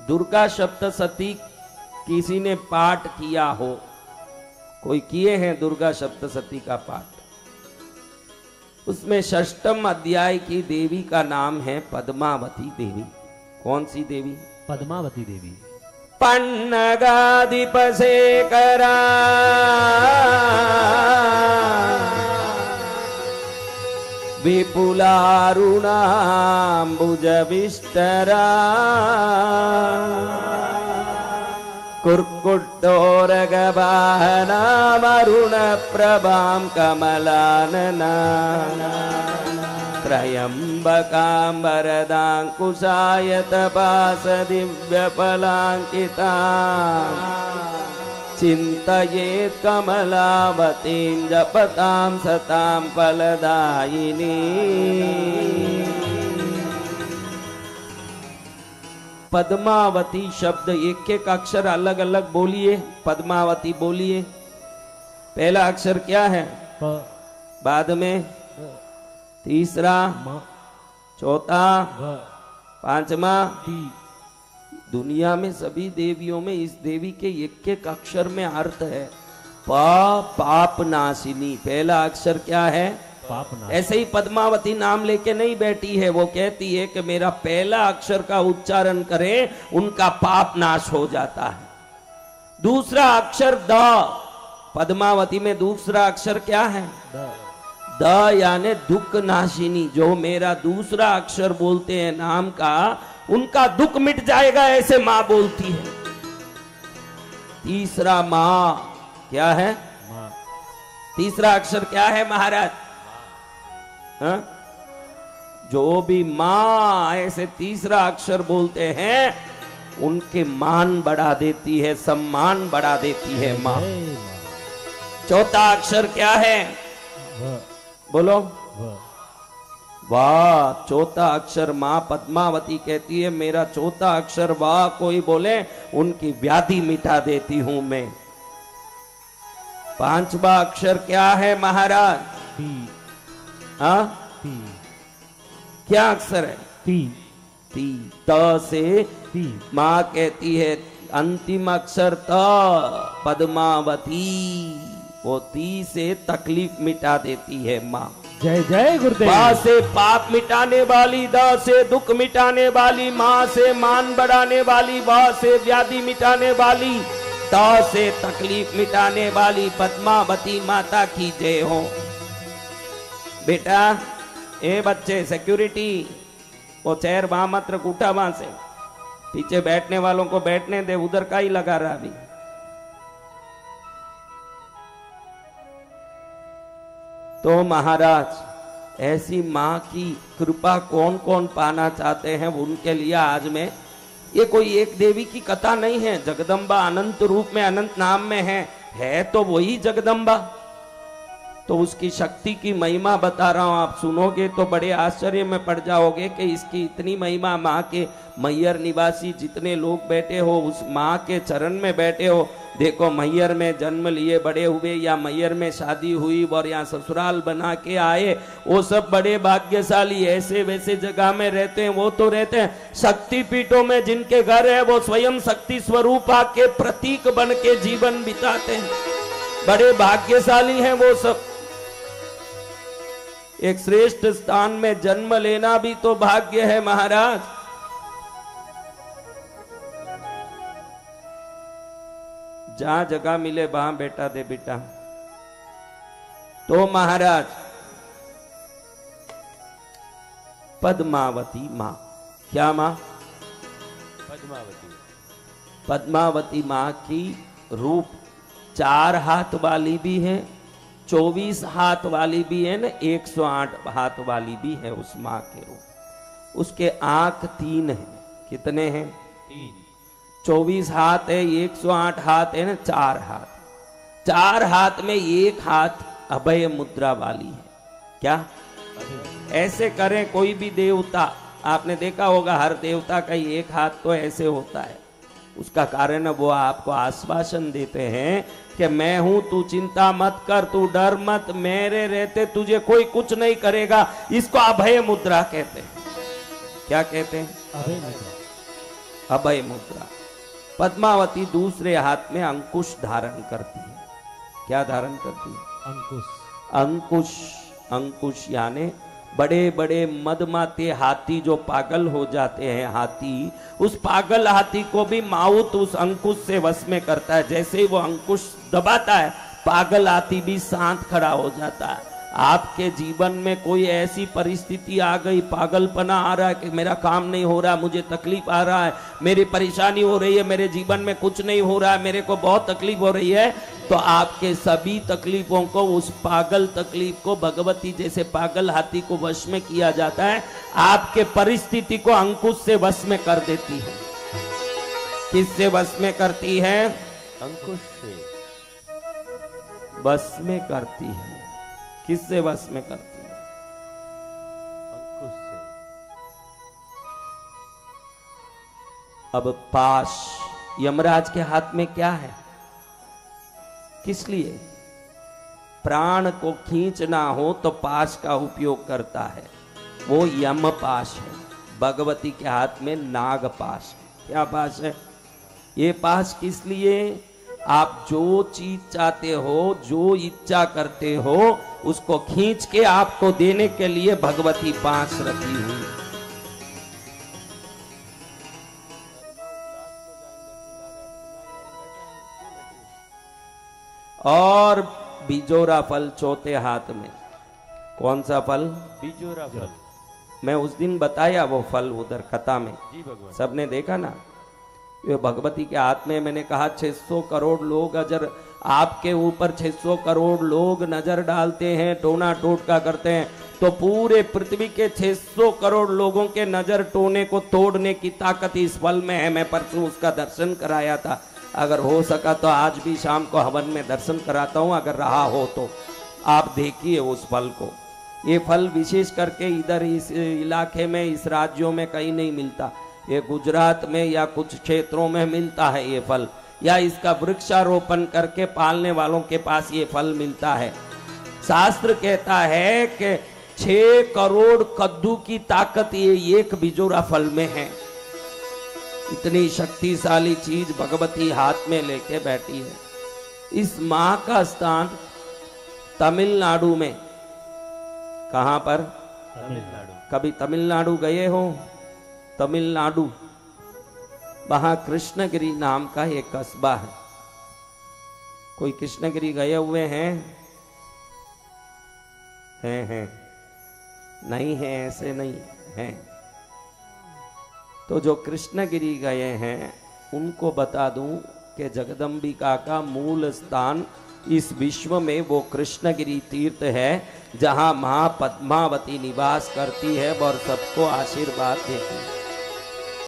दुर्गा सप्तशती किसी ने पाठ किया हो, कोई किए हैं दुर्गा सप्तशती का पाठ? उसमें षष्ठम अध्याय की देवी का नाम है पद्मावती देवी। कौन सी देवी? पद्मावती देवी। पन्नगाधिप शेखरा विपुलारुणाम्बुज विस्तरा कुर्कुटोरगवाहनामरुण प्रभां कमलानना त्रयम्बकाम्बरदाङ्कुशायतपास दिव्यफलाङ्किता चिन्तयेत् कमलावतीं जपतां सतां फलदायिनी। पद्मावती शब्द एक एक अक्षर अलग अलग बोलिए। पद्मावती बोलिए। पहला अक्षर क्या है? प, बाद में तीसरा, चौथा, पांचवा। दुनिया में सभी देवियों में इस देवी के एक एक अक्षर में अर्थ है। पाप नाशिनी, पहला अक्षर क्या है? पाप नाश। ऐसे ही पद्मावती नाम लेके नहीं बैठी है, वो कहती है कि मेरा पहला अक्षर का उच्चारण करें, उनका पाप नाश हो जाता है। दूसरा अक्षर द, पद्मावती में दूसरा अक्षर क्या है? द यानी दुख नाशिनी। जो मेरा दूसरा अक्षर बोलते हैं नाम का, उनका दुख मिट जाएगा, ऐसे मां बोलती है। तीसरा मां क्या है? मां। तीसरा अक्षर क्या है महाराज? हा? जो भी मां ऐसे तीसरा अक्षर बोलते हैं, उनके मान बढ़ा देती है, सम्मान बढ़ा देती है मां। चौथा अक्षर क्या है? बोलो। वाह। चौथा अक्षर मां पद्मावती कहती है मेरा चौथा अक्षर वाह कोई बोले उनकी व्याधि मिटा देती हूं मैं। पांचवा अक्षर क्या है महाराज? हाँ, क्या अक्षर है? ती। त से मां कहती है अंतिम अक्षर त, पद्मावती। वो ती से तकलीफ मिटा देती है मां। जय जय गुरुदेव। बा से पाप मिटाने वाली, द से दुख मिटाने वाली, मां से मान बढ़ाने वाली, वा से व्याधि मिटाने वाली, त से तकलीफ मिटाने वाली पद्मावती माता की जय हो। बेटा, ए बच्चे, सिक्योरिटी, वो चेयर वहां मत रख, उठा वहां से। पीछे बैठने वालों को बैठने दे, उधर का ही लगा रहा अभी। तो महाराज, ऐसी मां की कृपा कौन कौन पाना चाहते हैं, उनके लिए आज मैं, ये कोई एक देवी की कथा नहीं है। जगदम्बा अनंत रूप में, अनंत नाम में है तो वही जगदम्बा। तो उसकी शक्ति की महिमा बता रहा हूं, आप सुनोगे तो बड़े आश्चर्य में पड़ जाओगे कि इसकी इतनी महिमा। माँ के मैयर निवासी जितने लोग बैठे हो, उस माँ के चरण में बैठे हो। देखो, मैयर में जन्म लिए बड़े हुए या मैयर में शादी हुई और यहाँ ससुराल बना के आए, वो सब बड़े भाग्यशाली। ऐसे वैसे जगह में रहते हैं वो तो रहते हैं, शक्ति पीठों में जिनके घर है वो स्वयं शक्ति स्वरूपा के प्रतीक बन के जीवन बिताते हैं। बड़े भाग्यशाली हैं वो सब। एक श्रेष्ठ स्थान में जन्म लेना भी तो भाग्य है महाराज। जहां जगह मिले वहां बैठा दे बेटा। तो महाराज, पद्मावती मां, क्या मां? पद्मावती। पद्मावती मां की रूप 4 हाथ वाली भी है, 24 हाथ वाली भी है ना, 108 हाथ वाली भी है उस मां के रूप। उसके आंख 3 है। कितने हैं? 3। 24 हाथ है, 108 हाथ है ना, 4 हाथ। 4 हाथ में एक हाथ अभय मुद्रा वाली है। क्या? ऐसे करें कोई भी देवता, आपने देखा होगा हर देवता का एक हाथ तो ऐसे होता है। उसका कारण वो आपको आश्वासन देते हैं कि मैं हूं, तू चिंता मत कर, तू डर मत, मेरे रहते तुझे कोई कुछ नहीं करेगा। इसको अभय मुद्रा कहते हैं। क्या कहते हैं? अभय मुद्रा। अभय मुद्रा। पद्मावती दूसरे हाथ में अंकुश धारण करती है। क्या धारण करती है? अंकुश। अंकुश। अंकुश यानी बड़े बड़े मदमाते हाथी जो पागल हो जाते हैं, हाथी, उस पागल हाथी को भी माउत उस अंकुश से वश में करता है। जैसे ही वो अंकुश दबाता है, पागल हाथी भी शांत खड़ा हो जाता है। आपके जीवन में कोई ऐसी परिस्थिति आ गई, पागलपना आ रहा है कि मेरा काम नहीं हो रहा, मुझे तकलीफ आ रहा है, मेरी परेशानी हो रही है, मेरे जीवन में कुछ नहीं हो रहा है, मेरे को बहुत तकलीफ हो रही है, तो आपके सभी तकलीफों को, उस पागल तकलीफ को भगवती जैसे पागल हाथी को वश में किया जाता है। आपके परिस्थिति को अंकुश से वश में कर देती है। किससे वश में करती है? अंकुश से वश में करती है। किससे वश में करती है? अंकुश से। अब पाश यमराज के हाथ में क्या है? किस लिए? प्राण को खींचना हो तो पाश का उपयोग करता है, वो यम पाश है। भगवती के हाथ में नाग पाश है। क्या पाश है? ये पाश किस लिए? आप जो चीज चाहते हो, जो इच्छा करते हो, उसको खींच के आपको देने के लिए भगवती पाश रखी हुई। और बिजोरा फल चौथे हाथ में। कौन सा फल? बिजोरा फल। मैं उस दिन बताया वो फल उधर कथा में, जी भगवान। सबने देखा ना। ये भगवती के हाथ में, मैंने कहा 600 करोड़ लोग अगर आपके ऊपर 600 करोड़ लोग नजर डालते हैं, टोना टोटका करते हैं, तो पूरे पृथ्वी के 600 करोड़ लोगों के नजर टोने को तोड़ने की ताकत इस फल में है। मैं परसों उसका दर्शन कराया था। अगर हो सका तो आज भी शाम को हवन में दर्शन कराता हूं, अगर रहा हो तो आप देखिए उस फल को। ये फल विशेष करके इधर इस इलाके में, इस राज्यों में कहीं नहीं मिलता। ये गुजरात में या कुछ क्षेत्रों में मिलता है ये फल, या इसका वृक्षारोपण करके पालने वालों के पास ये फल मिलता है। शास्त्र कहता है कि 6 करोड़ कद्दू की ताकत ये एक बिजोरा फल में है। इतनी शक्तिशाली चीज भगवती हाथ में लेके बैठी है। इस मां का स्थान तमिलनाडु में। कहां पर? तमिलनाडु। कभी तमिलनाडु गए हो? तमिलनाडु, वहां कृष्णगिरी नाम का एक कस्बा है। कोई कृष्णगिरी गए हुए हैं? हैं? नहीं है, ऐसे नहीं हैं। तो जो कृष्णगिरी गए हैं उनको बता दूं कि जगदम्बिका का मूल स्थान इस विश्व में वो कृष्णगिरी तीर्थ है, जहां मां पद्मावती निवास करती है और सबको आशीर्वाद देती है।